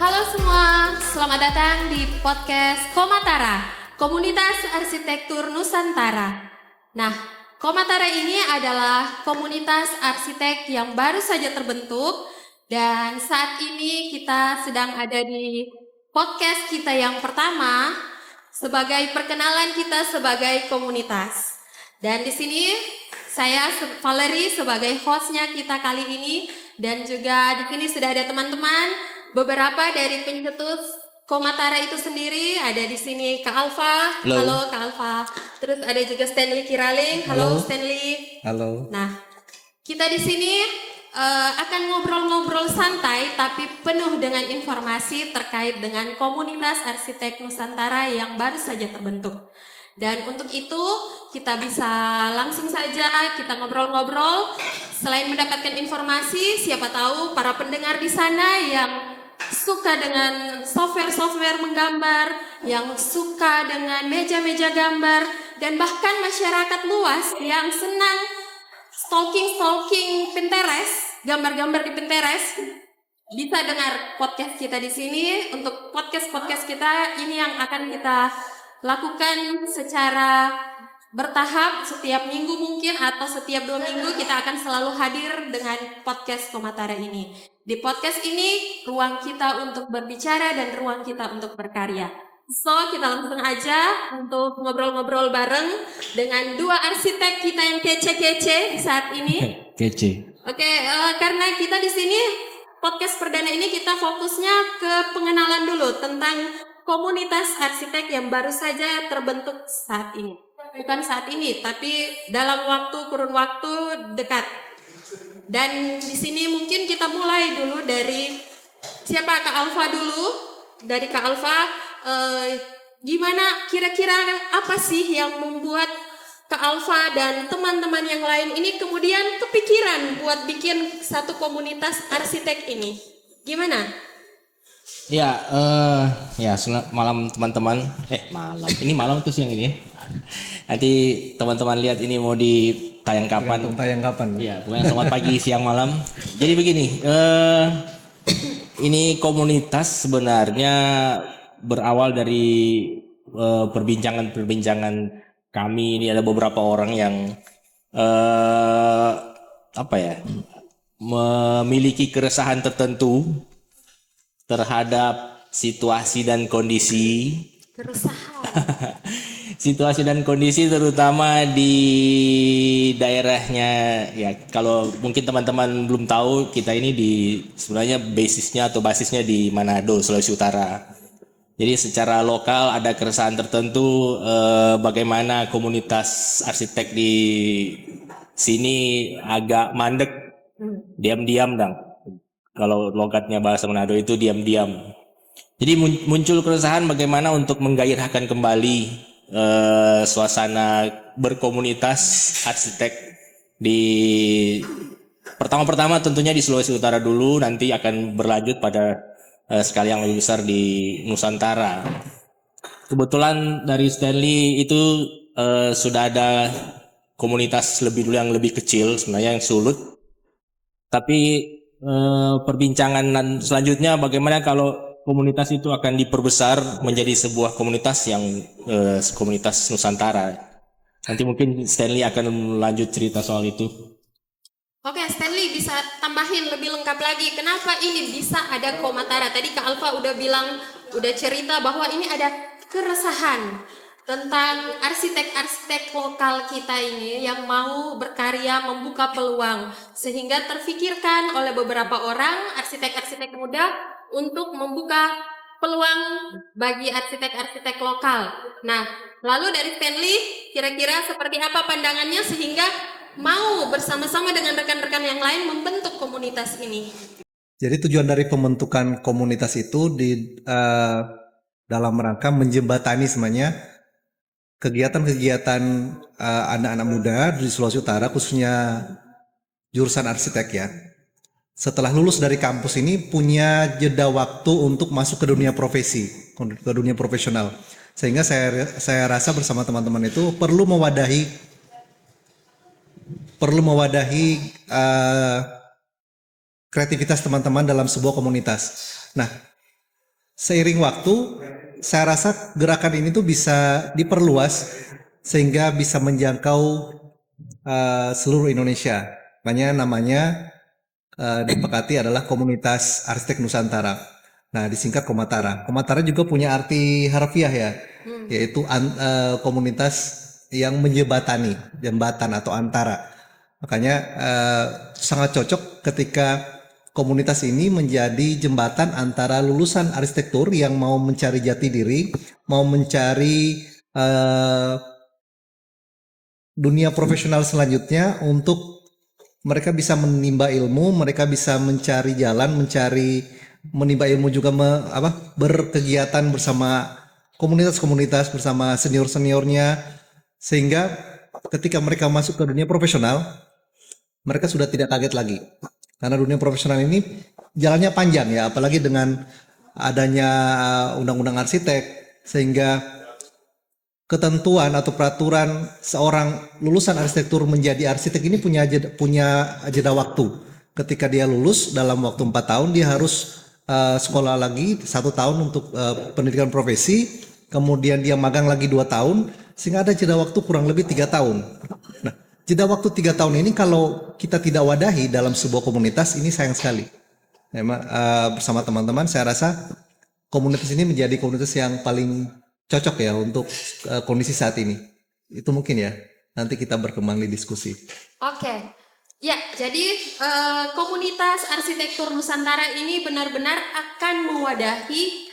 Halo semua, selamat datang di podcast Komatara, Komunitas Arsitektur Nusantara. Nah, Komatara ini adalah komunitas arsitek yang baru saja terbentuk dan saat ini kita sedang ada di podcast kita yang pertama sebagai perkenalan kita sebagai komunitas. Dan di sini saya Valerie sebagai hostnya kita kali ini dan juga di sini sudah ada teman-teman. Beberapa dari pencetus Komatara itu sendiri ada di sini Kak Alfa. Halo Kak Alfa. Terus ada juga Stanley Kiraling. Halo Stanley. Halo. Nah, kita di sini akan ngobrol-ngobrol santai tapi penuh dengan informasi terkait dengan komunitas arsitek Nusantara yang baru saja terbentuk. Dan untuk itu kita bisa langsung saja kita ngobrol-ngobrol. Selain mendapatkan informasi, siapa tahu para pendengar di sana yang suka dengan software-software menggambar, yang suka dengan meja-meja gambar, dan bahkan masyarakat luas yang senang stalking Pinterest, gambar-gambar di Pinterest, bisa dengar podcast kita di sini. Untuk podcast kita ini yang akan kita lakukan secara bertahap, setiap minggu mungkin atau setiap 2 minggu kita akan selalu hadir dengan podcast Komatara ini. Di podcast ini ruang kita untuk berbicara dan ruang kita untuk berkarya. So kita langsung aja untuk ngobrol-ngobrol bareng dengan dua arsitek kita yang kece-kece saat ini. Kece. Oke, karena kita di sini podcast perdana ini kita fokusnya ke pengenalan dulu tentang komunitas arsitek yang baru saja terbentuk saat ini. Bukan saat ini, tapi dalam kurun waktu dekat. Dan di sini mungkin kita mulai dulu dari siapa Kak Alfa dulu. Dari Kak Alfa, gimana kira-kira apa sih yang membuat Kak Alfa dan teman-teman yang lain ini kemudian kepikiran buat bikin satu komunitas arsitek ini? Gimana? Ya, selamat malam teman-teman. Malam. Ini malam tuh siang ini ya. Nanti teman-teman lihat ini mau ditayang kapan? Tayang kapan? Ya, pokoknya selamat pagi, siang, malam. Jadi begini, ini komunitas sebenarnya berawal dari perbincangan kami. Ini ada beberapa orang yang memiliki keresahan tertentu terhadap situasi dan kondisi. Situasi dan kondisi terutama di daerahnya, ya kalau mungkin teman-teman belum tahu, kita ini sebenarnya basisnya di Manado, Sulawesi Utara. Jadi secara lokal ada keresahan tertentu bagaimana komunitas arsitek di sini agak mandek, diam-diam dong. Kalau logatnya bahasa Manado itu diam-diam. Jadi muncul keresahan bagaimana untuk menggairahkan kembali suasana berkomunitas arsitek di pertama tentunya di Sulawesi Utara dulu, nanti akan berlanjut pada skala yang lebih besar di Nusantara. Kebetulan dari Stanley itu sudah ada komunitas lebih dulu yang lebih kecil sebenarnya yang Sulut. Tapi perbincangan selanjutnya bagaimana kalau komunitas itu akan diperbesar menjadi sebuah komunitas yang komunitas Nusantara. Nanti mungkin Stanley akan lanjut cerita soal itu. Oke, Stanley bisa tambahin lebih lengkap lagi. Kenapa ini bisa ada Komatara? Tadi Kak Alfa udah cerita bahwa ini ada keresahan tentang arsitek-arsitek lokal kita ini yang mau berkarya membuka peluang. Sehingga terfikirkan oleh beberapa orang arsitek-arsitek muda untuk membuka peluang bagi arsitek-arsitek lokal. Nah, lalu dari Stanley, kira-kira seperti apa pandangannya sehingga mau bersama-sama dengan rekan-rekan yang lain membentuk komunitas ini? Jadi tujuan dari pembentukan komunitas itu dalam rangka menjembatani semuanya kegiatan-kegiatan anak-anak muda di Sulawesi Utara, khususnya jurusan arsitek ya. Setelah lulus dari kampus ini punya jeda waktu untuk masuk ke dunia profesi, ke dunia profesional. Sehingga saya rasa bersama teman-teman itu perlu mewadahi kreativitas teman-teman dalam sebuah komunitas. Nah, seiring waktu, saya rasa gerakan ini tuh bisa diperluas sehingga bisa menjangkau seluruh Indonesia. Makanya namanya disepakati adalah Komunitas Arsitek Nusantara. Nah, disingkat Komatara. Komatara juga punya arti harfiah ya, yaitu komunitas yang menjembatani, jembatan atau antara. Makanya sangat cocok ketika komunitas ini menjadi jembatan antara lulusan arsitektur yang mau mencari jati diri, mau mencari dunia profesional selanjutnya untuk mereka bisa menimba ilmu, mereka bisa mencari jalan, menimba ilmu juga berkegiatan bersama komunitas-komunitas, bersama senior-seniornya, sehingga ketika mereka masuk ke dunia profesional, mereka sudah tidak kaget lagi. Karena dunia profesional ini jalannya panjang ya, apalagi dengan adanya undang-undang arsitek, sehingga ketentuan atau peraturan seorang lulusan arsitektur menjadi arsitek ini punya jeda waktu. Ketika dia lulus dalam waktu 4 tahun, dia harus sekolah lagi 1 tahun untuk pendidikan profesi, kemudian dia magang lagi 2 tahun, sehingga ada jeda waktu kurang lebih 3 tahun. Nah, jeda waktu 3 tahun ini kalau kita tidak wadahi dalam sebuah komunitas, ini sayang sekali. Memang bersama teman-teman saya rasa komunitas ini menjadi komunitas yang paling cocok ya untuk kondisi saat ini. Itu mungkin ya, nanti kita berkembang di diskusi. Oke. Ya, jadi komunitas arsitektur Nusantara ini benar-benar akan mewadahi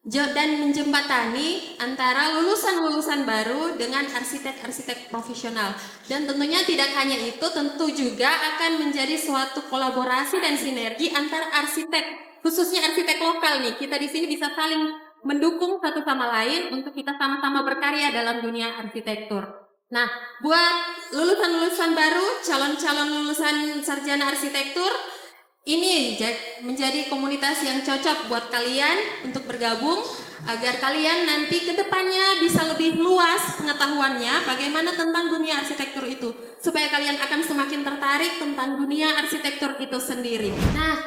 dan menjembatani antara lulusan-lulusan baru dengan arsitek-arsitek profesional. Dan tentunya tidak hanya itu, tentu juga akan menjadi suatu kolaborasi dan sinergi antara arsitek, khususnya arsitek lokal nih. Kita di sini bisa saling mendukung satu sama lain untuk kita sama-sama berkarya dalam dunia arsitektur. Nah, buat lulusan-lulusan baru, calon-calon lulusan sarjana arsitektur, ini menjadi komunitas yang cocok buat kalian untuk bergabung agar kalian nanti ke depannya bisa lebih luas pengetahuannya bagaimana tentang dunia arsitektur itu, supaya kalian akan semakin tertarik tentang dunia arsitektur itu sendiri. Nah,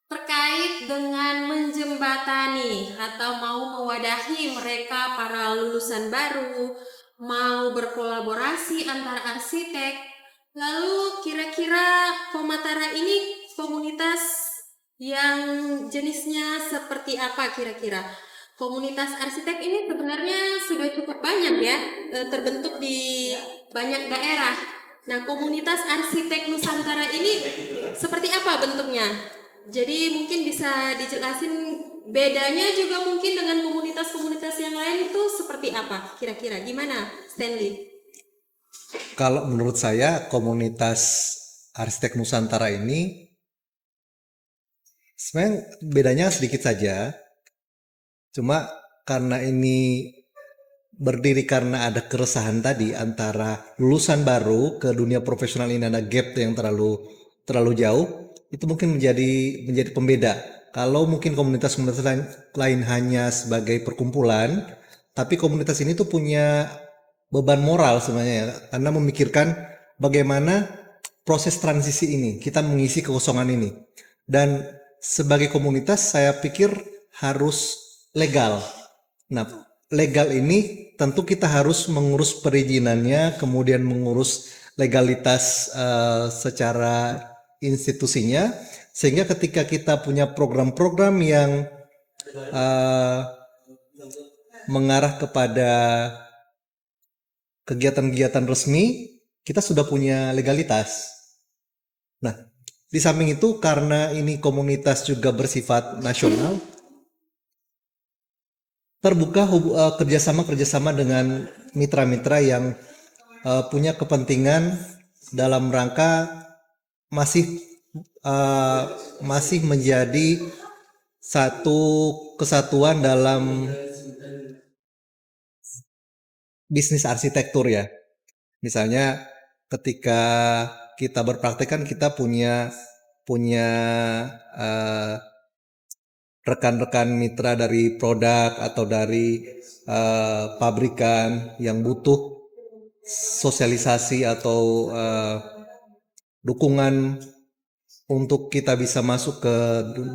terkait dengan menjembatani atau mau mewadahi mereka para lulusan baru, mau berkolaborasi antar arsitek, lalu kira-kira Komatara ini komunitas yang jenisnya seperti apa kira-kira? Komunitas arsitek ini sebenarnya sudah cukup banyak ya, terbentuk di banyak daerah. Nah, komunitas arsitek Nusantara ini seperti apa bentuknya? Jadi mungkin bisa dijelasin bedanya juga mungkin dengan komunitas-komunitas yang lain itu seperti apa kira-kira? Gimana Stanley? Kalau menurut saya komunitas arsitek Nusantara ini sebenarnya bedanya sedikit saja. Cuma karena ini berdiri karena ada keresahan tadi antara lulusan baru ke dunia profesional, ini ada gap yang terlalu jauh. Itu mungkin menjadi pembeda. Kalau mungkin komunitas-komunitas lain hanya sebagai perkumpulan, tapi komunitas ini tuh punya beban moral sebenarnya ya, karena memikirkan bagaimana proses transisi ini, kita mengisi kekosongan ini. Dan sebagai komunitas saya pikir harus legal. Nah, legal ini tentu kita harus mengurus perizinannya, kemudian mengurus legalitas secara institusinya, sehingga ketika kita punya program-program yang mengarah kepada kegiatan-kegiatan resmi, kita sudah punya legalitas. Nah, di samping itu karena ini komunitas juga bersifat nasional, terbuka kerjasama dengan mitra-mitra yang punya kepentingan dalam rangka masih menjadi satu kesatuan dalam bisnis arsitektur ya. Misalnya ketika kita berpraktek kan kita punya rekan-rekan mitra dari produk atau dari pabrikan yang butuh sosialisasi atau dukungan untuk kita bisa masuk ke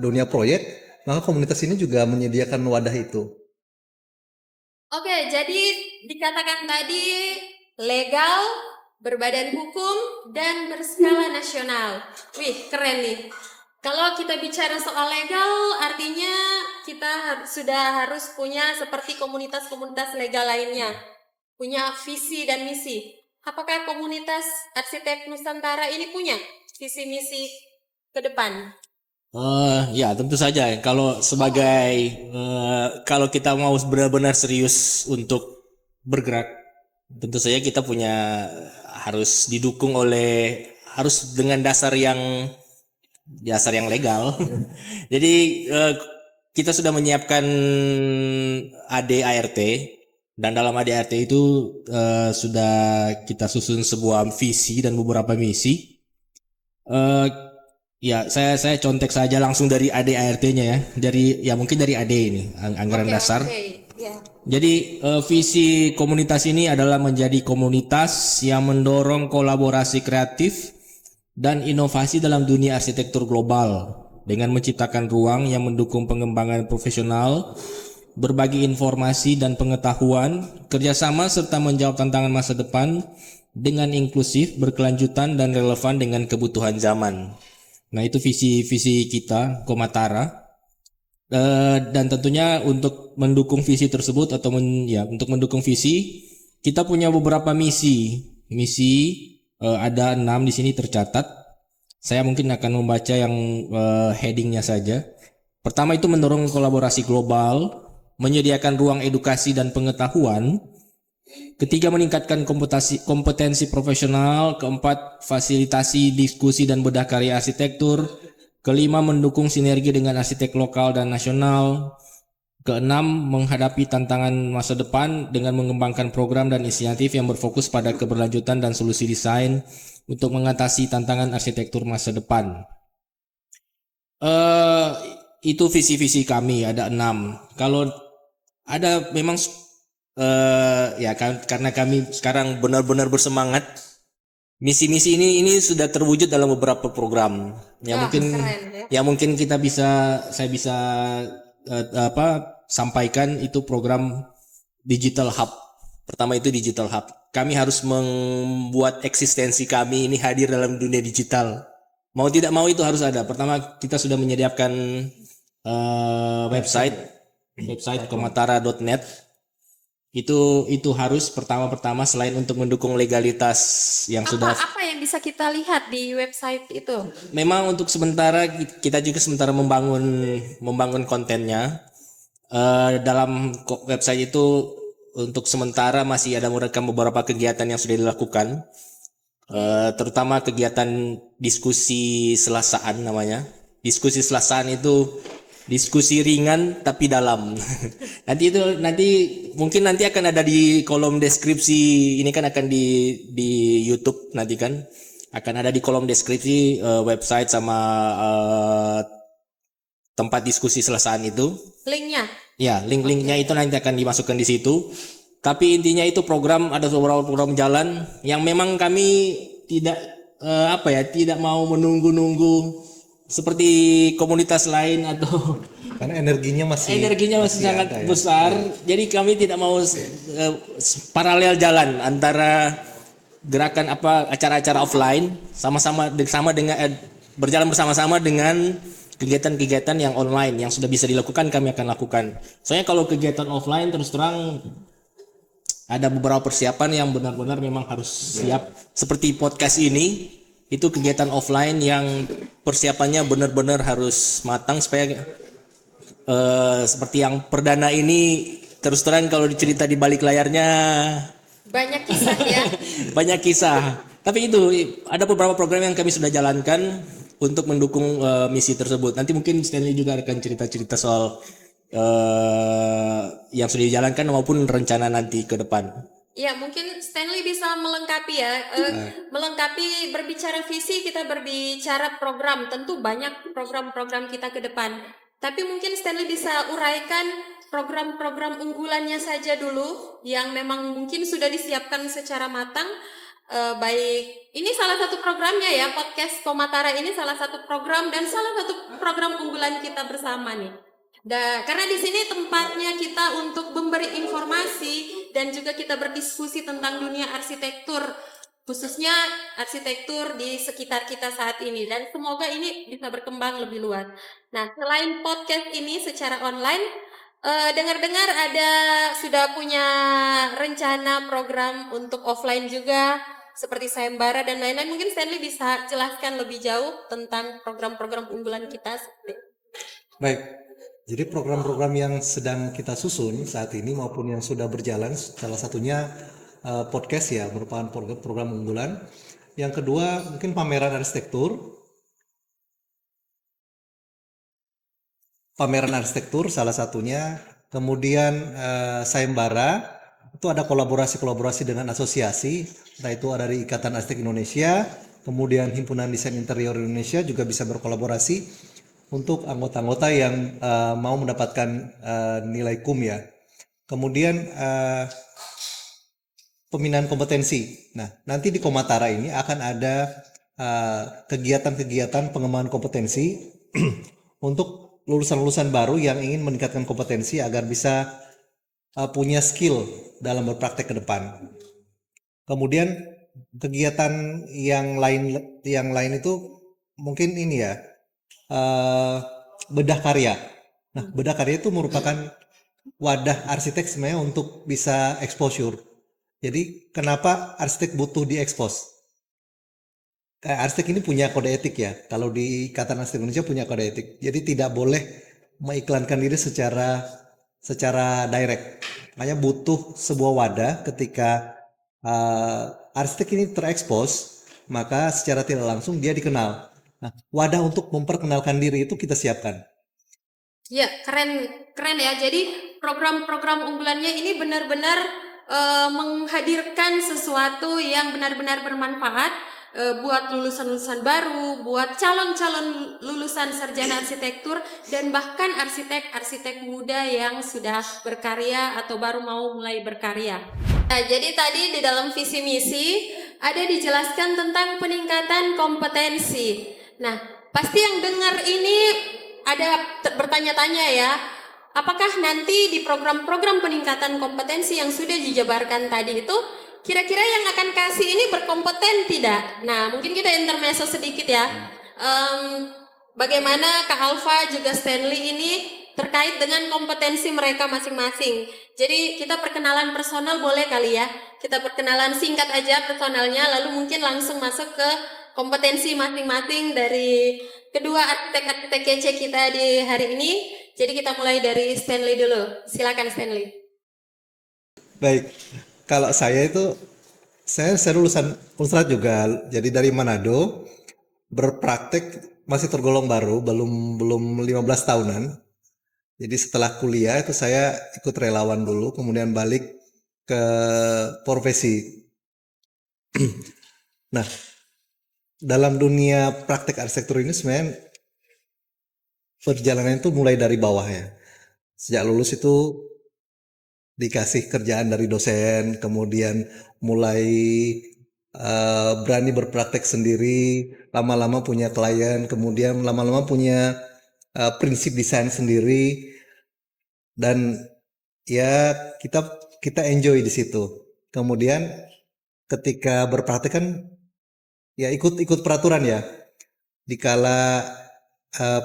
dunia proyek, Maka komunitas ini juga menyediakan wadah itu. Oke, jadi dikatakan tadi legal, berbadan hukum, dan berskala nasional. Wih, keren nih. Kalau kita bicara soal legal, artinya kita sudah harus punya seperti komunitas-komunitas legal lainnya. Punya visi dan misi. Apakah komunitas arsitek Nusantara ini punya visi misi ke depan? Ya tentu saja. Kalau sebagai kalau kita mau benar-benar serius untuk bergerak, tentu saja kita punya harus didukung oleh harus dengan dasar yang legal. Jadi kita sudah menyiapkan ADART dan dalam ADART itu sudah kita susun sebuah visi dan beberapa misi. Ya, saya contek saja langsung dari ADART-nya ya. Mungkin dari AD ini, anggaran dasar. Yeah. Jadi visi komunitas ini adalah menjadi komunitas yang mendorong kolaborasi kreatif dan inovasi dalam dunia arsitektur global dengan menciptakan ruang yang mendukung pengembangan profesional, berbagi informasi dan pengetahuan, kerjasama serta menjawab tantangan masa depan dengan inklusif, berkelanjutan dan relevan dengan kebutuhan zaman. Nah, itu visi kita Komatara. Dan tentunya untuk mendukung visi tersebut untuk mendukung visi kita punya beberapa misi ada 6 di sini tercatat. Saya mungkin akan membaca yang headingnya saja. Pertama itu mendorong kolaborasi global, menyediakan ruang edukasi dan pengetahuan. Ketiga, meningkatkan kompetensi profesional. Keempat, fasilitasi diskusi dan bedah karya arsitektur. Kelima, mendukung sinergi dengan arsitek lokal dan nasional. Keenam, menghadapi tantangan masa depan dengan mengembangkan program dan inisiatif yang berfokus pada keberlanjutan dan solusi desain untuk mengatasi tantangan arsitektur masa depan. Itu visi-visi kami, ada 6. Kalau ada memang karena kami sekarang benar-benar bersemangat, misi-misi ini sudah terwujud dalam beberapa program. Mungkin saya bisa sampaikan itu program Digital Hub. Pertama itu Digital Hub. Kami harus membuat eksistensi kami ini hadir dalam dunia digital. Mau tidak mau itu harus ada. Pertama kita sudah menyediakan website komatara.net. Itu harus pertama selain untuk mendukung legalitas yang apa yang bisa kita lihat di website itu? Memang untuk sementara kita juga membangun kontennya. Dalam website itu untuk sementara masih ada merekam beberapa kegiatan yang sudah dilakukan, terutama kegiatan diskusi selasaan namanya. Diskusi selasaan itu diskusi ringan tapi dalam. nanti mungkin akan ada di kolom deskripsi. Ini kan akan di YouTube nanti kan akan ada di kolom deskripsi website sama tempat diskusi selasaan itu. Linknya? Ya, linknya itu nanti akan dimasukkan di situ. Tapi intinya itu ada beberapa program jalan yang memang kami tidak tidak mau menunggu seperti komunitas lain atau karena energinya masih sangat besar. Jadi kami tidak mau paralel jalan antara gerakan acara-acara offline berjalan bersama-sama dengan kegiatan-kegiatan yang online yang sudah bisa dilakukan, kami akan lakukan. Soalnya kalau kegiatan offline terus terang ada beberapa persiapan yang benar-benar memang harus siap. Seperti podcast ini, itu kegiatan offline yang persiapannya benar-benar harus matang supaya seperti yang perdana ini terus terang kalau dicerita di balik layarnya banyak kisah ya. Banyak kisah. Tapi itu ada beberapa program yang kami sudah jalankan untuk mendukung misi tersebut. Nanti mungkin Stanley juga akan cerita-cerita soal yang sudah dijalankan maupun rencana nanti ke depan. Ya, mungkin Stanley bisa melengkapi ya. Melengkapi berbicara visi, kita berbicara program. Tentu banyak program-program kita ke depan. Tapi mungkin Stanley bisa uraikan program-program unggulannya saja dulu yang memang mungkin sudah disiapkan secara matang. Baik, ini salah satu programnya ya, podcast Komatara ini salah satu program dan salah satu program unggulan kita bersama nih. Karena di sini tempatnya kita untuk memberi informasi dan juga kita berdiskusi tentang dunia arsitektur, khususnya arsitektur di sekitar kita saat ini, dan semoga ini bisa berkembang lebih luas. Nah, selain podcast ini secara online, dengar-dengar ada sudah punya rencana program untuk offline juga seperti sayembara dan lain-lain. Mungkin Stanley bisa jelaskan lebih jauh tentang program-program unggulan kita. Baik, jadi program-program yang sedang kita susun saat ini maupun yang sudah berjalan, salah satunya podcast ya, merupakan program unggulan. Yang kedua mungkin pameran arsitektur salah satunya. Kemudian sayembara, itu ada kolaborasi dengan asosiasi, entah itu ada dari Ikatan Arsitek Indonesia, kemudian Himpunan Desain Interior Indonesia juga bisa berkolaborasi untuk anggota-anggota yang mau mendapatkan nilai KUM ya. Kemudian pembinaan kompetensi. Nah, nanti di Komatara ini akan ada kegiatan-kegiatan pengembangan kompetensi untuk lulusan-lulusan baru yang ingin meningkatkan kompetensi agar bisa punya skill dalam berpraktek ke depan. Kemudian kegiatan yang lain itu mungkin ini ya, bedah karya. Nah, bedah karya itu merupakan wadah arsitek sebenarnya untuk bisa exposure. Jadi kenapa arsitek butuh diekspos? Arsitek ini punya kode etik ya. Kalau di Ikatan Arsitek Indonesia punya kode etik. Jadi tidak boleh mengiklankan diri secara direct. Makanya butuh sebuah wadah ketika arsitek ini terekspos, maka secara tidak langsung dia dikenal. Nah, wadah untuk memperkenalkan diri itu kita siapkan. Ya, keren ya. Jadi program-program unggulannya ini benar-benar menghadirkan sesuatu yang benar-benar bermanfaat buat lulusan-lulusan baru, buat calon-calon lulusan sarjana arsitektur, dan bahkan arsitek-arsitek muda yang sudah berkarya atau baru mau mulai berkarya. Nah, jadi tadi di dalam visi misi ada dijelaskan tentang peningkatan kompetensi. Nah, pasti yang dengar ini ada bertanya-tanya ya, apakah nanti di program-program peningkatan kompetensi yang sudah dijabarkan tadi itu kira-kira yang akan kasih ini berkompeten tidak? Nah, mungkin kita intermezzo sedikit ya. Bagaimana Kak Alfa juga Stanley ini terkait dengan kompetensi mereka masing-masing. Jadi kita perkenalan personal boleh kali ya. Kita perkenalan singkat aja personalnya, lalu mungkin langsung masuk ke kompetensi masing-masing dari kedua arsitek-arsitek kece kita di hari ini. Jadi kita mulai dari Stanley dulu. Silakan Stanley. Baik, kalau saya lulusan Unsrat juga, jadi dari Manado, berpraktek masih tergolong baru, belum 15 tahunan. Jadi setelah kuliah itu saya ikut relawan dulu, kemudian balik ke profesi. Nah, dalam dunia praktek arsitektur ini sebenarnya perjalanan itu mulai dari bawah ya. Sejak lulus itu dikasih kerjaan dari dosen, kemudian mulai berani berpraktek sendiri, lama-lama punya klien, kemudian lama-lama punya prinsip desain sendiri, dan ya kita enjoy di situ. Kemudian ketika berpraktek kan ya ikut peraturan ya. Dikala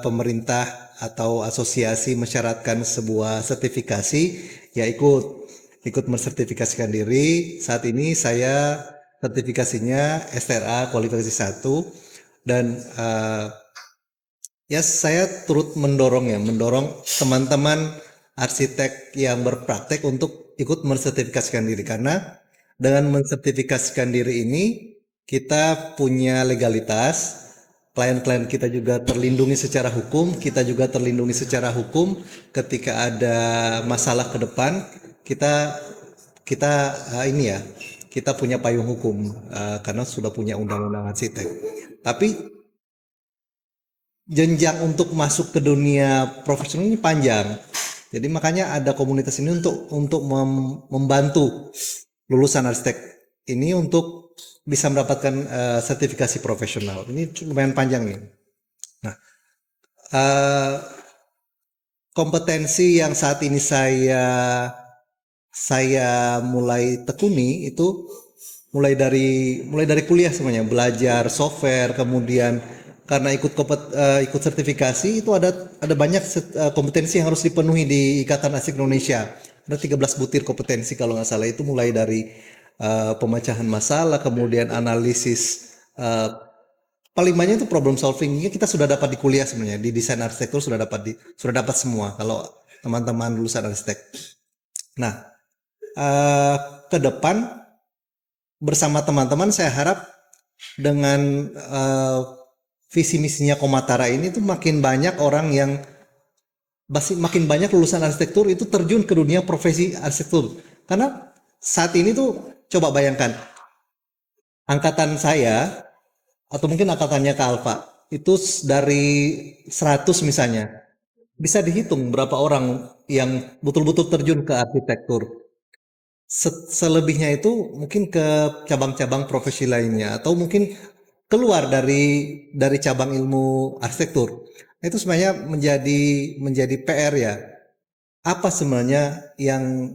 pemerintah atau asosiasi mensyaratkan sebuah sertifikasi, ya ikut mensertifikasikan diri. Saat ini saya sertifikasinya STRA kualifikasi 1, dan ya saya turut mendorong teman-teman arsitek yang berpraktek untuk ikut mensertifikasikan diri, karena dengan mensertifikasikan diri ini kita punya legalitas, klien-klien kita juga terlindungi secara hukum, kita juga terlindungi secara hukum. Ketika ada masalah ke depan, kita punya payung hukum karena sudah punya undang-undang arsitek. Tapi jenjang untuk masuk ke dunia profesional ini panjang. Jadi makanya ada komunitas ini untuk membantu lulusan arsitek ini untuk bisa mendapatkan sertifikasi profesional. Ini lumayan panjang nih. Nah, kompetensi yang saat ini saya mulai tekuni itu mulai dari kuliah semuanya, belajar software, kemudian karena ikut sertifikasi itu ada banyak kompetensi yang harus dipenuhi di Ikatan Arsitek Indonesia. Ada 13 butir kompetensi kalau nggak salah, itu mulai dari pemecahan masalah, kemudian analisis, paling banyak itu problem solvingnya kita sudah dapat di kuliah sebenarnya, di desain arsitektur sudah dapat semua kalau teman-teman lulusan arsitek. Nah, ke depan bersama teman-teman saya harap dengan visi misinya Komatara ini tuh makin banyak orang yang makin banyak lulusan arsitektur itu terjun ke dunia profesi arsitektur. Karena saat ini tuh coba bayangkan angkatan saya atau mungkin angkatannya Kak Alfa itu dari 100 misalnya bisa dihitung berapa orang yang betul-betul terjun ke arsitektur. Selebihnya itu mungkin ke cabang-cabang profesi lainnya atau mungkin keluar dari cabang ilmu arsitektur. Itu sebenarnya menjadi PR ya. Apa sebenarnya yang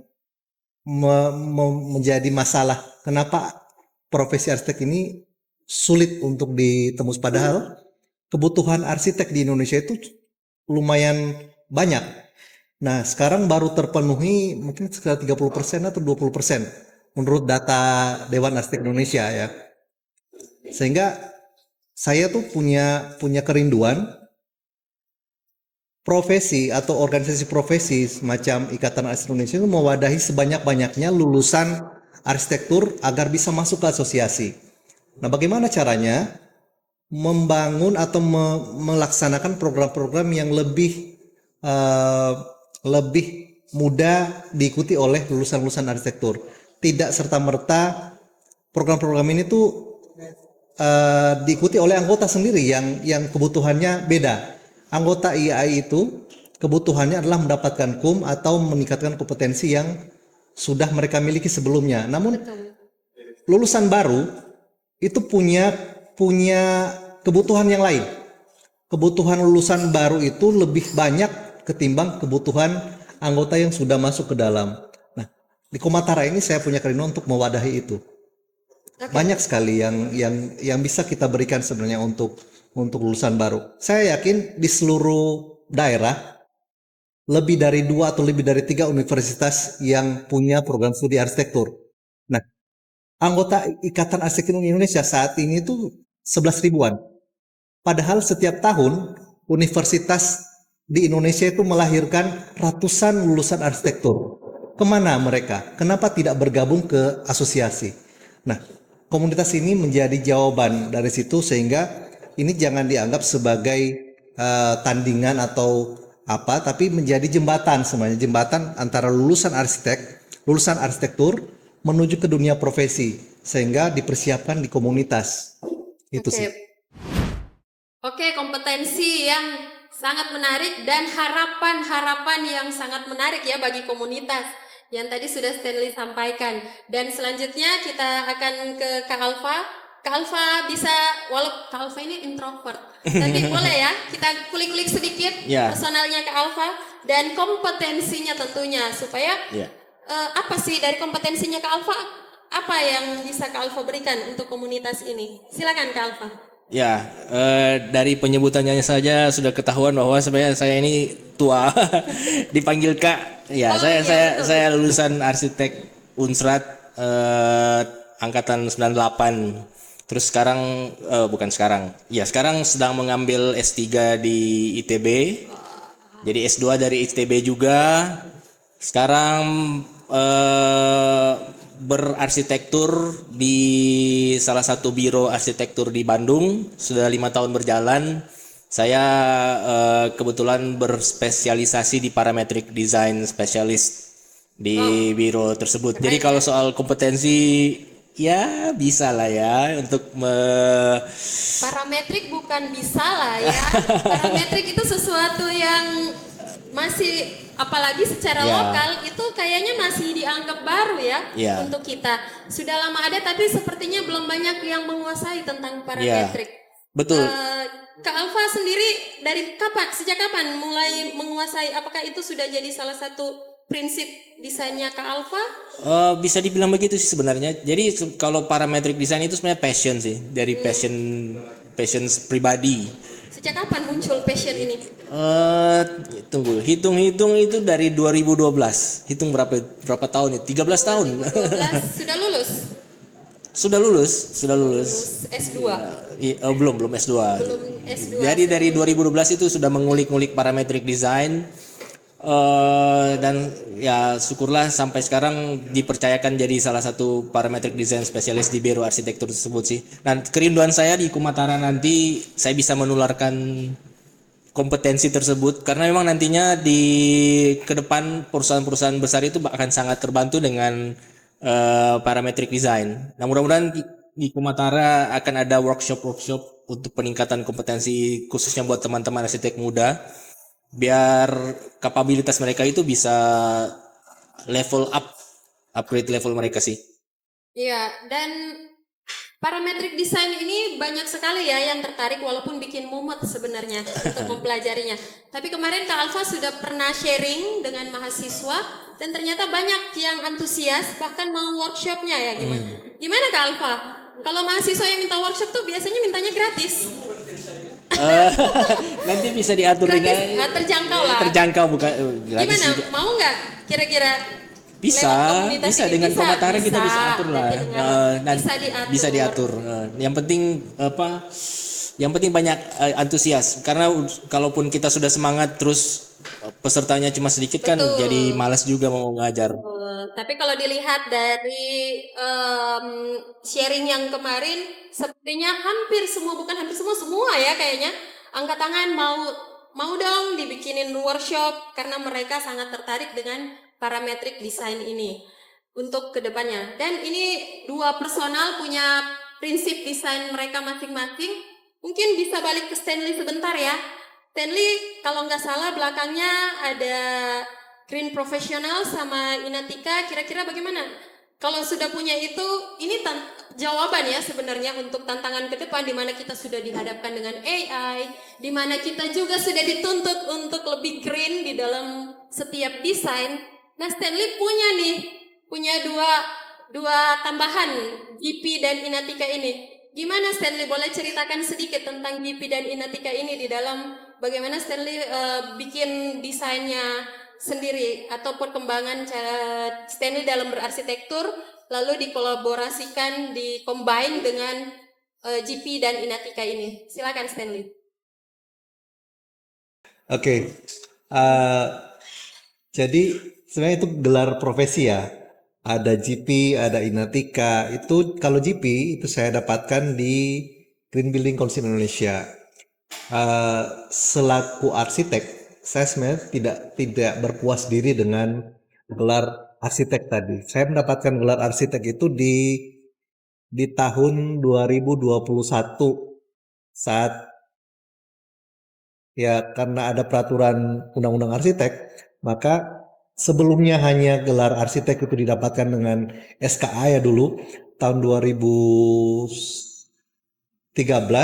menjadi masalah? Kenapa profesi arsitek ini sulit untuk ditembus, padahal kebutuhan arsitek di Indonesia itu lumayan banyak. Nah, sekarang baru terpenuhi mungkin sekitar 30% atau 20% menurut data Dewan Arsitek Indonesia ya. Sehingga saya tuh punya kerinduan profesi atau organisasi profesi semacam Ikatan Arsitek Indonesia itu mewadahi sebanyak-banyaknya lulusan arsitektur agar bisa masuk ke asosiasi. Nah, bagaimana caranya membangun atau melaksanakan program-program yang lebih mudah diikuti oleh lulusan-lulusan arsitektur. Tidak serta-merta program-program ini tuh diikuti oleh anggota sendiri yang kebutuhannya beda. Anggota IAI itu kebutuhannya adalah mendapatkan KUM atau meningkatkan kompetensi yang sudah mereka miliki sebelumnya. Namun lulusan baru itu punya kebutuhan yang lain. Kebutuhan lulusan baru itu lebih banyak ketimbang kebutuhan anggota yang sudah masuk ke dalam. Nah, di Komatara ini saya punya kerinduan untuk mewadahi itu. Banyak sekali yang bisa kita berikan sebenarnya untuk lulusan baru. Saya yakin di seluruh daerah lebih dari 2 atau lebih dari 3 universitas yang punya program studi arsitektur. Nah, anggota Ikatan Arsitek Indonesia saat ini tuh 11 ribuan. Padahal setiap tahun universitas di Indonesia itu melahirkan ratusan lulusan arsitektur. Kemana mereka? Kenapa tidak bergabung ke asosiasi? Nah, komunitas ini menjadi jawaban dari situ, sehingga ini jangan dianggap sebagai tandingan atau apa, tapi menjadi jembatan sebenarnya, jembatan antara lulusan arsitektur menuju ke dunia profesi, sehingga dipersiapkan di komunitas. Itu sih. Oke, kompetensi yang sangat menarik dan harapan-harapan yang sangat menarik ya bagi komunitas yang tadi sudah Stanley sampaikan. Dan selanjutnya kita akan ke Kak Alfa. Kak Alfa bisa, Kak Alfa ini introvert, tapi boleh ya kita kulik-kulik sedikit personalnya Kak Alfa dan kompetensinya tentunya, supaya apa sih dari kompetensinya Kak Alfa, apa yang bisa Kak Alfa berikan untuk komunitas ini? Silakan Kak Alfa. Ya, dari penyebutannya saja sudah ketahuan bahwa sebenarnya saya ini tua. Dipanggil Kak. Ya, saya lulusan arsitek Unsrat angkatan 98. Terus sekarang sekarang sedang mengambil S3 di ITB. Jadi S2 dari ITB juga. Sekarang berarsitektur di salah satu biro arsitektur di Bandung, sudah 5 tahun berjalan. Saya kebetulan berspesialisasi di parametric design specialist di biro tersebut. Jadi kalau soal kompetensi ya bisa lah ya untuk parametrik bukan bisa lah ya. Parametrik itu sesuatu yang masih, apalagi secara lokal itu kayaknya masih dianggap baru ya untuk kita. Sudah lama ada tapi sepertinya belum banyak yang menguasai tentang parametrik. Betul. Kak Alfa sendiri sejak kapan mulai menguasai? Apakah itu sudah jadi salah satu prinsip desainnya Kak Alfa? Bisa dibilang begitu sih sebenarnya. Jadi kalau parametric design itu sebenarnya passion sih, dari passion pribadi. Sejak kapan muncul passion ini? Tunggu, hitung-hitung itu dari 2012. Hitung berapa tahun ya? 13 tahun. 12 sudah lulus? Sudah lulus. S2? Belum S2. Belum S2. Jadi dari 2012 itu sudah mengulik-ngulik parametric design. Dan ya syukurlah sampai sekarang dipercayakan jadi salah satu parametric design spesialis di Biro Arsitektur tersebut sih. Dan kerinduan saya di Komatara nanti saya bisa menularkan kompetensi tersebut, karena memang nantinya di ke depan perusahaan-perusahaan besar itu akan sangat terbantu dengan parametric design. Nah, mudah-mudahan di Komatara akan ada workshop untuk peningkatan kompetensi khususnya buat teman-teman arsitek muda, biar kapabilitas mereka itu bisa upgrade level mereka sih. Iya, dan parametric design ini banyak sekali ya yang tertarik, walaupun bikin mumet sebenarnya untuk mempelajarinya. Tapi kemarin Kak Alfa sudah pernah sharing dengan mahasiswa dan ternyata banyak yang antusias, bahkan mau workshopnya ya gimana? Gimana Kak Alfa? Kalau mahasiswa yang minta workshop tuh biasanya mintanya gratis. Nanti bisa diatur Gratis, dengan terjangkau lah. terjangkau bukan gratis Gimana? juga. Mau nggak kira-kira? Bisa dengan Komatara kita bisa atur lah. Bisa diatur. Yang penting Yang penting banyak antusias, karena kalaupun kita sudah semangat terus pesertanya cuma sedikit kan jadi malas juga mau ngajar. Tapi kalau dilihat dari sharing yang kemarin, sepertinya semua ya kayaknya angkat tangan mau dong dibikinin workshop karena mereka sangat tertarik dengan parametric design ini untuk kedepannya. Dan ini dua personal punya prinsip desain mereka masing-masing. Mungkin bisa balik ke Stanley sebentar ya. Stanley kalau nggak salah belakangnya ada Green Professional sama Inatika, kira-kira bagaimana? Kalau sudah punya itu, ini jawaban ya sebenarnya untuk tantangan ke depan di mana kita sudah dihadapkan dengan AI, di mana kita juga sudah dituntut untuk lebih green di dalam setiap desain. Nah, Stanley punya dua tambahan, GP dan Inatika ini. Gimana Stanley, boleh ceritakan sedikit tentang GP dan Inatika ini di dalam bagaimana Stanley bikin desainnya sendiri atau perkembangan Stanley dalam berarsitektur lalu dikolaborasikan, combine dengan GP dan Inatika ini. Silakan Stanley. Oke. Jadi sebenarnya itu gelar profesi ya. Ada GP, ada Inatika. Itu kalau GP itu saya dapatkan di Green Building Council Indonesia. Selaku arsitek, saya sebenarnya tidak berpuas diri dengan gelar arsitek tadi. Saya mendapatkan gelar arsitek itu di tahun 2021 saat ya karena ada peraturan undang-undang arsitek, maka sebelumnya hanya gelar arsitek itu didapatkan dengan SKA ya dulu. Tahun 2013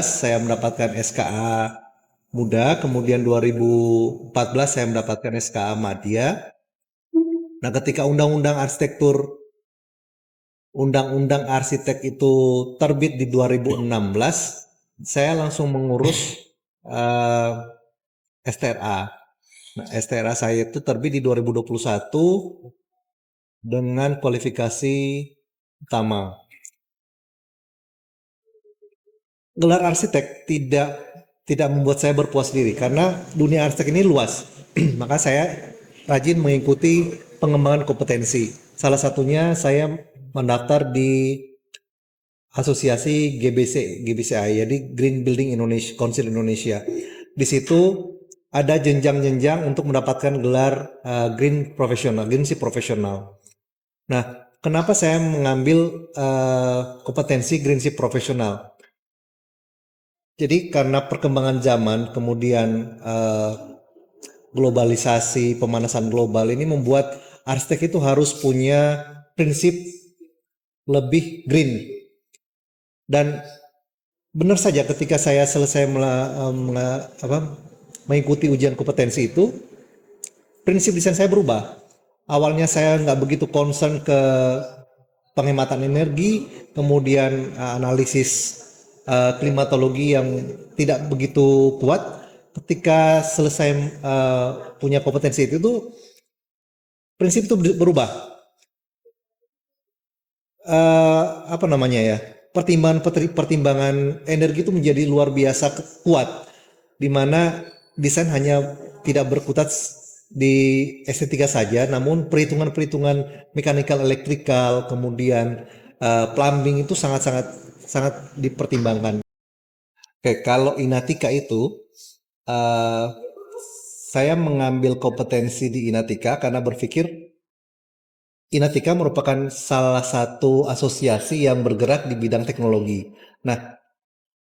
saya mendapatkan SKA muda, kemudian 2014 saya mendapatkan SKA madya. Nah, ketika undang-undang arsitek itu terbit di 2016, saya langsung mengurus STRA. Nah, STRA saya itu terbit di 2021 dengan kualifikasi utama. Gelar arsitek tidak membuat saya berpuas diri karena dunia arsitek ini luas. Maka saya rajin mengikuti pengembangan kompetensi. Salah satunya saya mendaftar di asosiasi GBCI, jadi Green Building Indonesia, Council Indonesia. Di situ ada jenjang-jenjang untuk mendapatkan gelar Green Sea Professional. Nah, kenapa saya mengambil kompetensi Green Sea Professional? Jadi karena perkembangan zaman, kemudian globalisasi, pemanasan global ini membuat arsitek itu harus punya prinsip lebih green. Dan benar saja ketika saya selesai mengikuti ujian kompetensi itu, prinsip desain saya berubah. Awalnya saya nggak begitu concern ke penghematan energi, kemudian analisis klimatologi yang tidak begitu kuat. Ketika selesai punya kompetensi itu tuh, prinsip itu berubah. Apa namanya ya? Pertimbangan energi itu menjadi luar biasa kuat, di mana desain hanya tidak berkutat di estetika saja, namun perhitungan-perhitungan mekanikal, elektrikal, kemudian plumbing itu sangat dipertimbangkan. Oke, kalau Inatika itu saya mengambil kompetensi di Inatika karena berpikir Inatika merupakan salah satu asosiasi yang bergerak di bidang teknologi. Nah,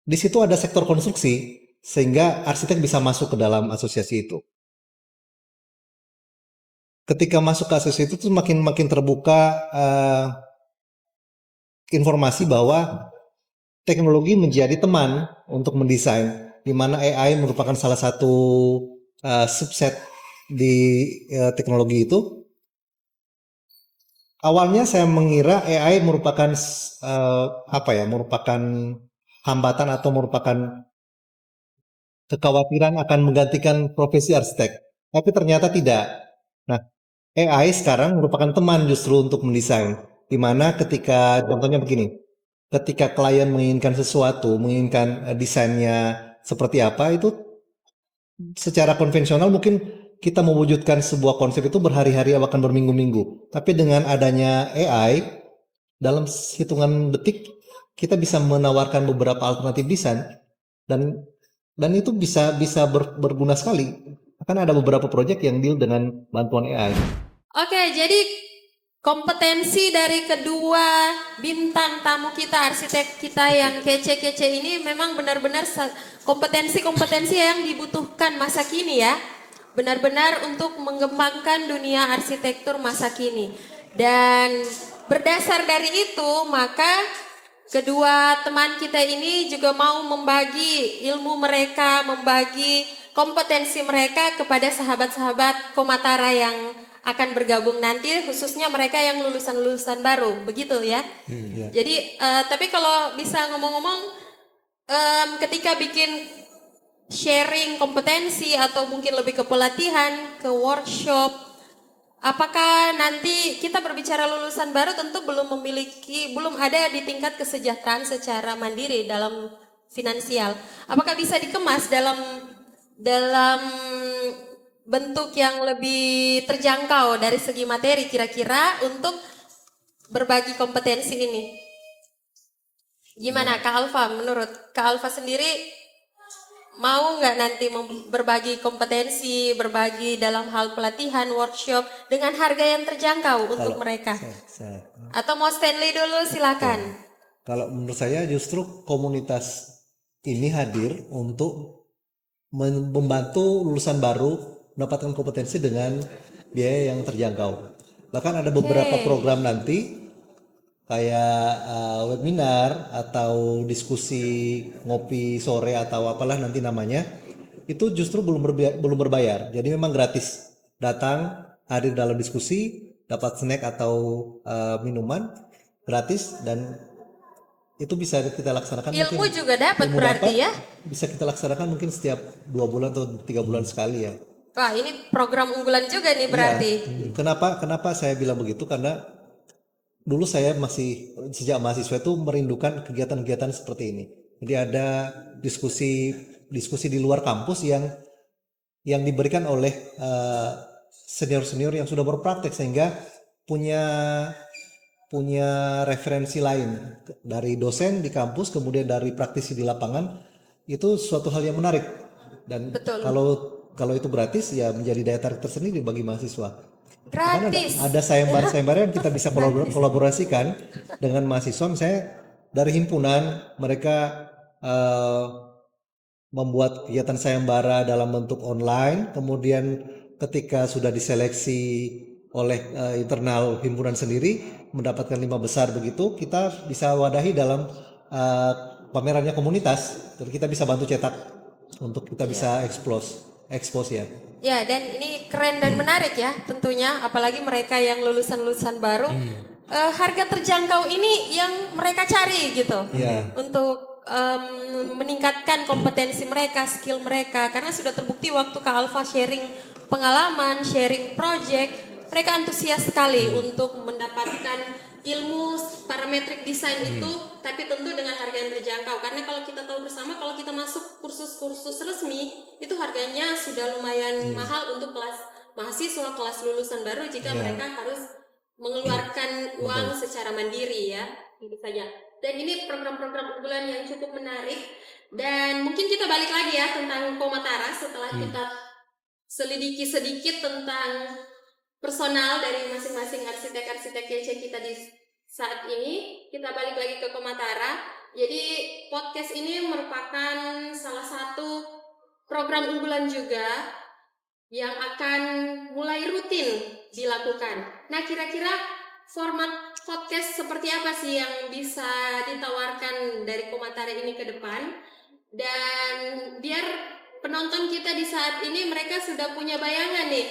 di situ ada sektor konstruksi, sehingga arsitek bisa masuk ke dalam asosiasi itu. Ketika masuk ke asosiasi itu makin terbuka informasi bahwa teknologi menjadi teman untuk mendesain, di mana AI merupakan salah satu subset di teknologi itu. Awalnya saya mengira AI merupakan merupakan hambatan atau merupakan kekhawatiran akan menggantikan profesi arsitek, tapi ternyata tidak. Nah, AI sekarang merupakan teman justru untuk mendesain, di mana ketika contohnya begini, ketika klien menginginkan sesuatu, menginginkan desainnya seperti apa, itu secara konvensional mungkin kita mewujudkan sebuah konsep itu berhari-hari bahkan berminggu-minggu. Tapi dengan adanya AI, dalam hitungan detik kita bisa menawarkan beberapa alternatif desain, dan itu bisa berguna sekali. Akan ada beberapa proyek yang deal dengan bantuan AI. Oke, jadi kompetensi dari kedua bintang tamu kita, arsitek kita yang kece-kece ini memang benar-benar kompetensi-kompetensi yang dibutuhkan masa kini ya. Benar-benar untuk mengembangkan dunia arsitektur masa kini. Dan berdasar dari itu, maka kedua teman kita ini juga mau membagi ilmu mereka, membagi kompetensi mereka kepada sahabat-sahabat Komatara yang akan bergabung nanti, khususnya mereka yang lulusan-lulusan baru, begitu ya. Jadi, tapi kalau bisa ngomong-ngomong, ketika bikin sharing kompetensi atau mungkin lebih ke pelatihan, ke workshop, apakah nanti kita berbicara lulusan baru tentu belum ada di tingkat kesejahteraan secara mandiri dalam finansial. Apakah bisa dikemas dalam bentuk yang lebih terjangkau dari segi materi kira-kira untuk berbagi kompetensi ini? Gimana Kak Alfa, menurut Kak Alfa sendiri mau nggak nanti berbagi kompetensi, berbagi dalam hal pelatihan, workshop dengan harga yang terjangkau untuk mereka? Atau mau Stanley dulu, silakan. Kalau menurut saya justru komunitas ini hadir untuk membantu lulusan baru mendapatkan kompetensi dengan biaya yang terjangkau. Bahkan ada beberapa program nanti kayak webinar atau diskusi ngopi sore atau apalah nanti namanya, itu justru belum berbayar. Jadi memang gratis. Datang, hadir dalam diskusi, dapat snack atau minuman gratis, dan itu bisa kita laksanakan. Ilmu juga dapat berarti ya? Bisa kita laksanakan mungkin setiap 2 bulan atau 3 bulan sekali ya. Wah, ini program unggulan juga nih berarti. Ya. Kenapa saya bilang begitu? Karena dulu saya sejak mahasiswa itu merindukan kegiatan-kegiatan seperti ini. Jadi ada diskusi di luar kampus yang diberikan oleh senior-senior yang sudah berpraktek, sehingga punya referensi lain dari dosen di kampus, kemudian dari praktisi di lapangan. Itu suatu hal yang menarik. Dan betul. Kalau itu gratis ya menjadi daya tarik tersendiri bagi mahasiswa. Gratis. Ada sayembara yang kita bisa kolaborasikan dengan mahasiswa. Misalnya dari himpunan mereka membuat kegiatan sayembara dalam bentuk online, kemudian ketika sudah diseleksi oleh internal himpunan sendiri mendapatkan 5 besar begitu, kita bisa wadahi dalam pamerannya komunitas, dan kita bisa bantu cetak untuk kita bisa expose ya. Ya, dan ini keren dan menarik ya tentunya, apalagi mereka yang lulusan-lulusan baru. Harga terjangkau ini yang mereka cari gitu. Iya. Untuk meningkatkan kompetensi mereka, skill mereka. Karena sudah terbukti waktu Kak Alfa sharing pengalaman, sharing project, mereka antusias sekali untuk mendapatkan ilmu parametrik desain itu, tapi tentu dengan harga yang terjangkau. Karena kalau kita tahu bersama, kalau kita masuk kursus-kursus resmi, itu harganya sudah lumayan mahal untuk kelas mahasiswa, kelas lulusan baru jika mereka harus mengeluarkan uang secara mandiri ya, tentu saja. Dan ini program-program unggulan yang cukup menarik. Dan mungkin kita balik lagi ya tentang Komatara setelah kita selidiki sedikit tentang personal dari masing-masing arsitek-arsitek kece kita di saat ini. Kita balik lagi ke Komatara. Jadi podcast ini merupakan salah satu program unggulan juga yang akan mulai rutin dilakukan. Nah, kira-kira format podcast seperti apa sih yang bisa ditawarkan dari Komatara ini ke depan? Dan biar penonton kita di saat ini mereka sudah punya bayangan nih,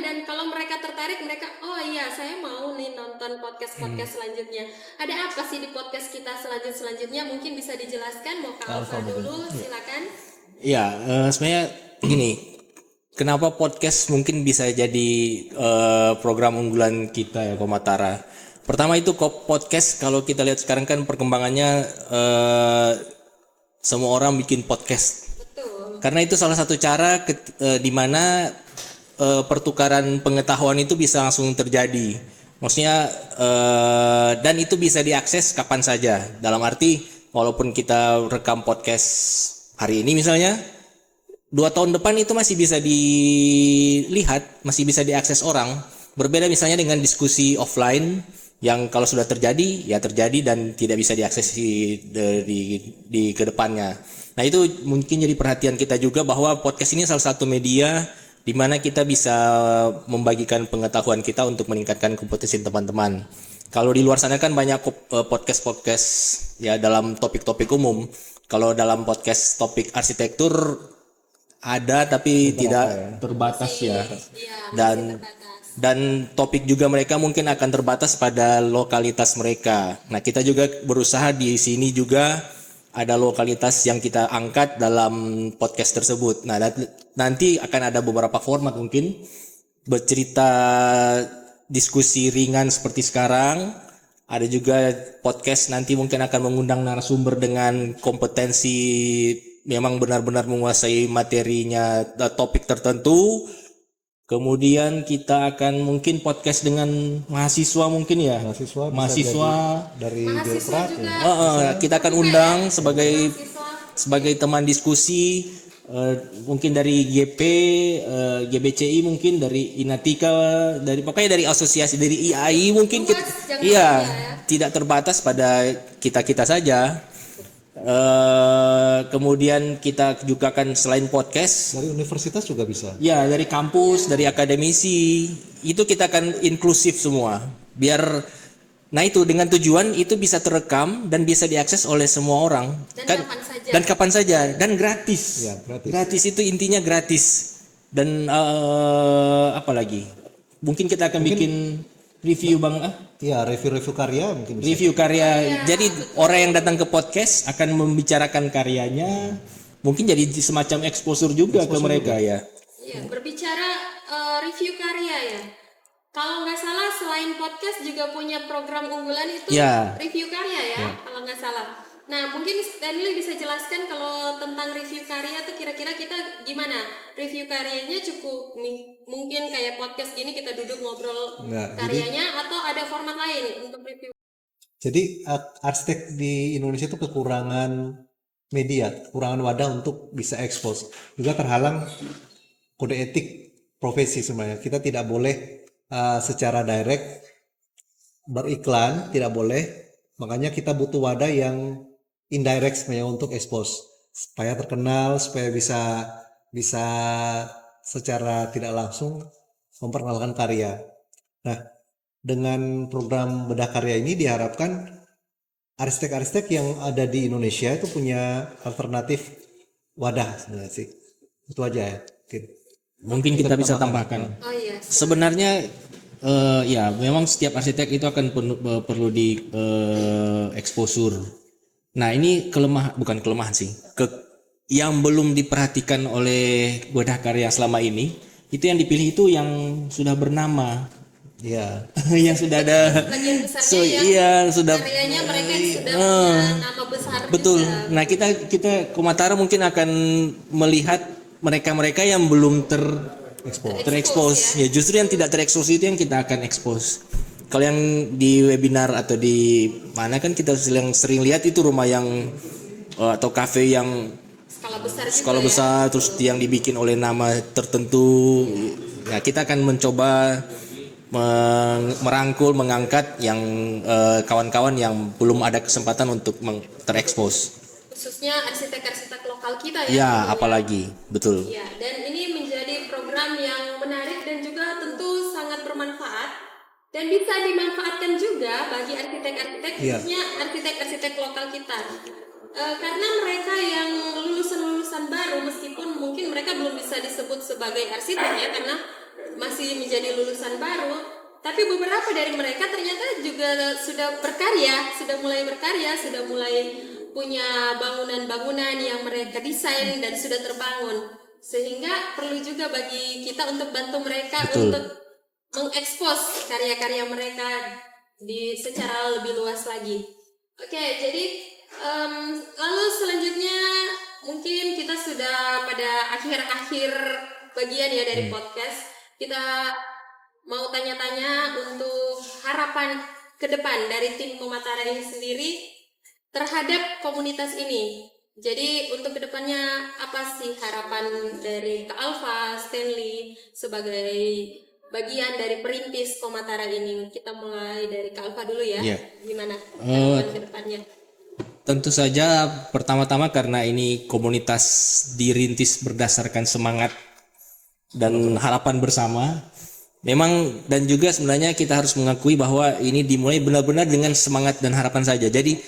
dan kalau mereka tertarik, mereka oh iya saya mau nih nonton podcast selanjutnya. Ada apa sih di podcast kita selanjutnya? Mungkin bisa dijelaskan. Mau Kak Alfa dulu, silakan. Ya, sebenarnya gini, kenapa podcast mungkin bisa jadi program unggulan kita ya Komatara. Pertama itu podcast, kalau kita lihat sekarang kan perkembangannya semua orang bikin podcast. Betul. Karena itu salah satu cara di mana pertukaran pengetahuan itu bisa langsung terjadi. Maksudnya dan itu bisa diakses kapan saja. Dalam arti walaupun kita rekam podcast hari ini misalnya, 2 tahun depan itu masih bisa dilihat, masih bisa diakses orang. Berbeda misalnya dengan diskusi offline yang kalau sudah terjadi ya terjadi dan tidak bisa diakses di kedepannya. Nah itu mungkin jadi perhatian kita juga bahwa podcast ini salah satu media di mana kita bisa membagikan pengetahuan kita untuk meningkatkan kompetensi teman-teman. Kalau di luar sana kan banyak podcast ya dalam topik-topik umum. Kalau dalam podcast topik arsitektur ada tapi tidak terbatas ya. Dan topik juga mereka mungkin akan terbatas pada lokalitas mereka. Nah, kita juga berusaha di sini juga ada lokalitas yang kita angkat dalam podcast tersebut. Nah, nanti akan ada beberapa format mungkin bercerita diskusi ringan seperti sekarang. Ada juga podcast nanti mungkin akan mengundang narasumber dengan kompetensi memang benar-benar menguasai materinya topik tertentu. Kemudian kita akan mungkin podcast dengan mahasiswa mungkin ya. Mahasiswa dari Mahasiswa Direktorat juga. kita akan undang sebagai teman diskusi, mungkin dari GBCI, mungkin dari Inatika, pokoknya dari asosiasi, dari IAI mungkin Luas, kita, jangan iya saja ya. tidak terbatas pada kita saja. Kemudian kita juga akan selain podcast dari universitas juga bisa. ya dari kampus, dari akademisi, itu kita akan inklusif semua biar nah itu dengan tujuan itu bisa terekam dan bisa diakses oleh semua orang Dan kapan saja. dan gratis. Ya, gratis. Gratis itu intinya gratis. Dan apa lagi? Mungkin kita akan bikin review Iya, review karya mungkin bisa. review karya. Jadi orang yang datang ke podcast akan membicarakan karyanya, mungkin jadi semacam exposure juga ke mereka ya. Iya, berbicara review karya ya. Kalau nggak salah selain podcast juga punya program unggulan itu Ya. review karya ya, kalau nggak salah. Nah, mungkin Stanley bisa jelaskan kalau tentang review karya tuh kira-kira kita gimana? Review karyanya cukup mungkin kayak podcast gini kita duduk ngobrol Nggak, karyanya atau ada format lain untuk review? Jadi arsitek di Indonesia itu kekurangan media, kekurangan wadah untuk bisa expose. Juga terhalang kode etik profesi sebenarnya. Kita tidak boleh secara direct beriklan, tidak boleh. Makanya kita butuh wadah yang indirect sebenarnya untuk expose, supaya terkenal, supaya bisa secara tidak langsung memperkenalkan karya. Nah, dengan program bedah karya ini diharapkan arsitek-arsitek yang ada di Indonesia itu punya alternatif wadah sebenarnya sih. Itu aja ya. Mungkin kita bisa tambahkan. Oh iya. Sebenarnya ya memang setiap arsitek itu akan perlu di exposure. Nah ini bukan kelemahan sih, yang belum diperhatikan oleh Wadah Karya selama ini, itu yang dipilih itu yang sudah bernama. Iya. Yang sudah ada. Bagian besarnya Sudah. karyanya mereka yang sudah punya nama besar. Betul. Juga. Nah kita Komatara mungkin akan melihat mereka yang belum terekspos. Ya justru yang tidak terekspos itu yang kita akan ekspos. Kalau yang di webinar atau di mana kan kita sering lihat itu rumah yang atau kafe yang skala besar terus yang dibikin oleh nama tertentu. Ya kita akan mencoba merangkul, mengangkat yang kawan-kawan yang belum ada kesempatan untuk terekspos. Khususnya arsitek-arsitek lokal kita ya. Ya, apalagi, betul. Ya, dan ini menjadi program yang menarik dan juga tentu sangat bermanfaat dan bisa dimanfaatkan juga bagi arsitek-arsitek, khususnya arsitek-arsitek lokal kita. Karena mereka yang lulusan-lulusan baru, meskipun mungkin mereka belum bisa disebut sebagai arsitek ya, karena masih menjadi lulusan baru, tapi beberapa dari mereka ternyata juga sudah berkarya, sudah mulai punya bangunan-bangunan yang mereka desain dan sudah terbangun, sehingga perlu juga bagi kita untuk bantu mereka untuk mengekspos karya-karya mereka secara lebih luas lagi. Oke, jadi lalu selanjutnya mungkin kita sudah pada akhir-akhir bagian ya dari podcast. Kita mau tanya-tanya untuk harapan ke depan dari tim Komatara ini sendiri terhadap komunitas ini. Jadi untuk kedepannya apa sih harapan dari Kak Alfa, Stanley sebagai bagian dari perintis Komatara ini? Kita mulai dari Kak Alfa dulu ya. Gimana harapan ke depannya? Tentu saja pertama-tama karena ini komunitas dirintis berdasarkan semangat dan harapan bersama. Memang dan juga sebenarnya kita harus mengakui bahwa ini dimulai benar-benar dengan semangat dan harapan saja. Jadi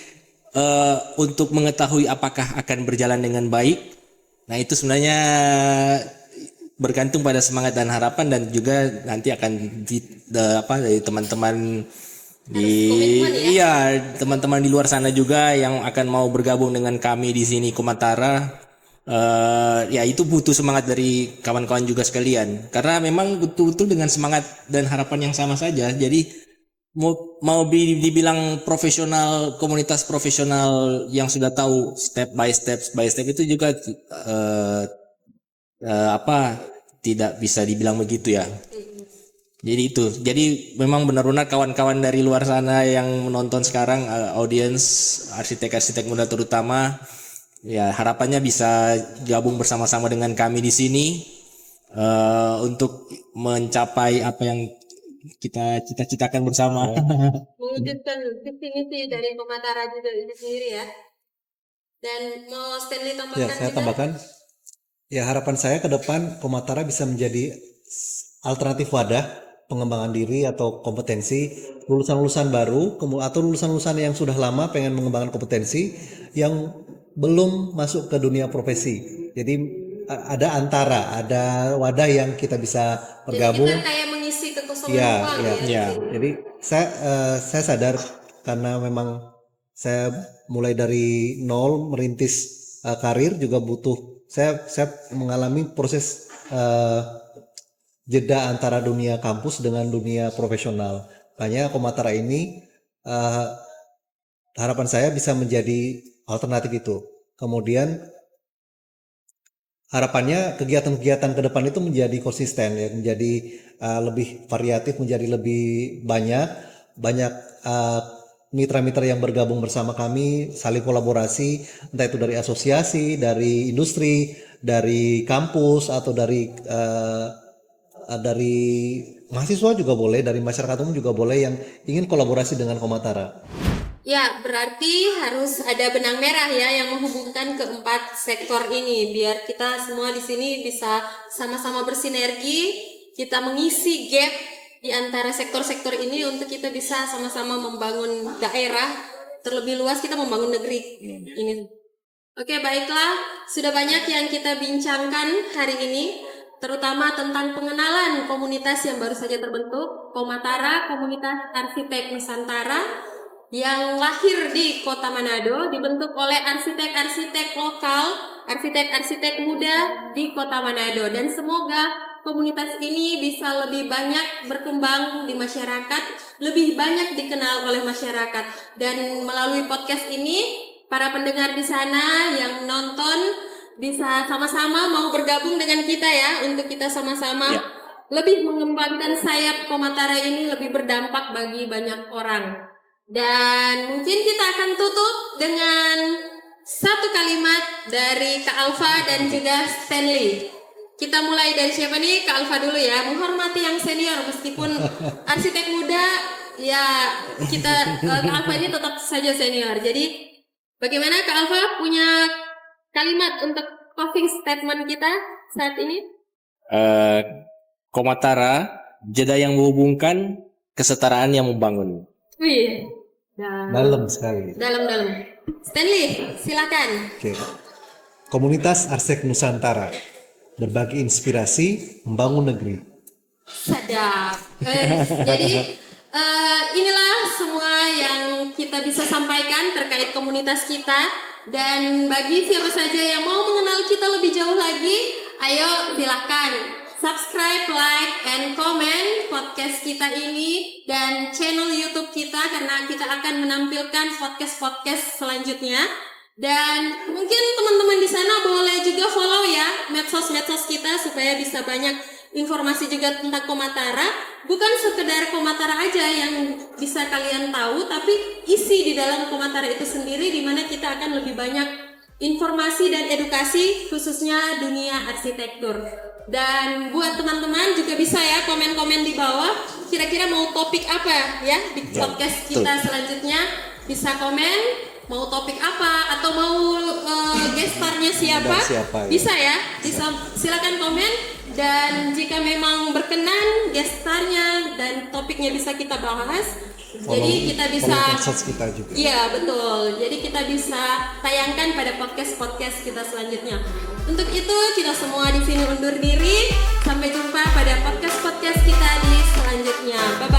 untuk mengetahui apakah akan berjalan dengan baik, nah itu sebenarnya bergantung pada semangat dan harapan, dan juga nanti akan dari teman-teman teman-teman di luar sana juga yang akan mau bergabung dengan kami di sini Komatara. Ya itu butuh semangat dari kawan-kawan juga sekalian, karena memang betul-betul dengan semangat dan harapan yang sama saja. Jadi mau dibilang profesional, komunitas profesional yang sudah tahu step by step itu juga tidak bisa dibilang begitu ya. Jadi memang benar-benar kawan-kawan dari luar sana yang menonton sekarang, audiens arsitek-arsitek muda terutama, ya harapannya bisa gabung bersama-sama dengan kami di sini untuk mencapai apa yang kita cita-citakan bersama. Mewujudkan visi misi dari Komatara juga itu sendiri ya. Dan mau Stanley tambahkan? Ya, saya tambahkan. Ya, harapan saya ke depan Komatara bisa menjadi alternatif wadah pengembangan diri atau kompetensi lulusan-lulusan baru atau lulusan-lulusan yang sudah lama pengen mengembangkan kompetensi yang belum masuk ke dunia profesi. Jadi ada wadah yang kita bisa bergabung. Jadi kita kayak mengisi kekosongan ruang ya. Jadi saya sadar karena memang saya mulai dari nol merintis karir juga butuh. Saya mengalami proses jeda antara dunia kampus dengan dunia profesional. Makanya Komatara ini harapan saya bisa menjadi alternatif itu. Kemudian harapannya kegiatan-kegiatan ke depan itu menjadi konsisten ya, menjadi lebih variatif, menjadi lebih banyak mitra-mitra yang bergabung bersama kami, saling kolaborasi, entah itu dari asosiasi, dari industri, dari kampus atau dari mahasiswa juga boleh, dari masyarakat umum juga boleh yang ingin kolaborasi dengan Komatara. Ya, berarti harus ada benang merah ya yang menghubungkan keempat sektor ini biar kita semua di sini bisa sama-sama bersinergi, kita mengisi gap di antara sektor-sektor ini untuk kita bisa sama-sama membangun daerah terlebih luas kita membangun negeri ini. Oke, baiklah, sudah banyak yang kita bincangkan hari ini, terutama tentang pengenalan komunitas yang baru saja terbentuk, Komatara, Komunitas Arsitek Nusantara, yang lahir di Kota Manado, dibentuk oleh arsitek-arsitek lokal, arsitek-arsitek muda di Kota Manado, dan semoga komunitas ini bisa lebih banyak berkembang di masyarakat, lebih banyak dikenal oleh masyarakat. Dan melalui podcast ini, para pendengar di sana yang nonton bisa sama-sama mau bergabung dengan kita ya, untuk kita sama-sama lebih mengembangkan sayap Komatara ini lebih berdampak bagi banyak orang. Dan mungkin kita akan tutup dengan satu kalimat dari Kak Alfa dan juga Stanley. Kita mulai dari siapa nih? Kak Alfa dulu ya. Menghormati yang senior meskipun arsitek muda, ya kita Kak Alfa ini tetap saja senior. Jadi bagaimana Kak Alfa punya kalimat untuk closing statement kita saat ini? Komatara, jeda yang menghubungkan, kesetaraan yang membangun. Wih, Dalam sekali. dalam. Stanley, silakan. Oke. Komunitas Arsitek Nusantara, berbagi inspirasi, membangun negeri. Sadap. Jadi inilah semua yang kita bisa sampaikan terkait komunitas kita. Dan bagi siapa saja yang mau mengenal kita lebih jauh lagi, ayo silahkan subscribe, like, and comment podcast kita ini dan channel YouTube kita, karena kita akan menampilkan podcast-podcast selanjutnya. Dan mungkin teman-teman di sana boleh juga follow ya medsos-medsos kita supaya bisa banyak informasi juga tentang Komatara. Bukan sekedar Komatara aja yang bisa kalian tahu, tapi isi di dalam Komatara itu sendiri, di mana kita akan lebih banyak informasi dan edukasi khususnya dunia arsitektur. Dan buat teman-teman juga bisa ya komen-komen di bawah kira-kira mau topik apa ya di podcast kita selanjutnya. Bisa komen mau topik apa atau mau gestarnya siapa, bisa ya, bisa silakan komen. Dan jika memang berkenan gestarnya dan topiknya bisa kita bahas, jadi kita bisa, kita juga. iya betul, jadi kita bisa tayangkan pada podcast kita selanjutnya. Untuk itu kita semua di sini undur diri, sampai jumpa pada podcast kita di selanjutnya. Bye.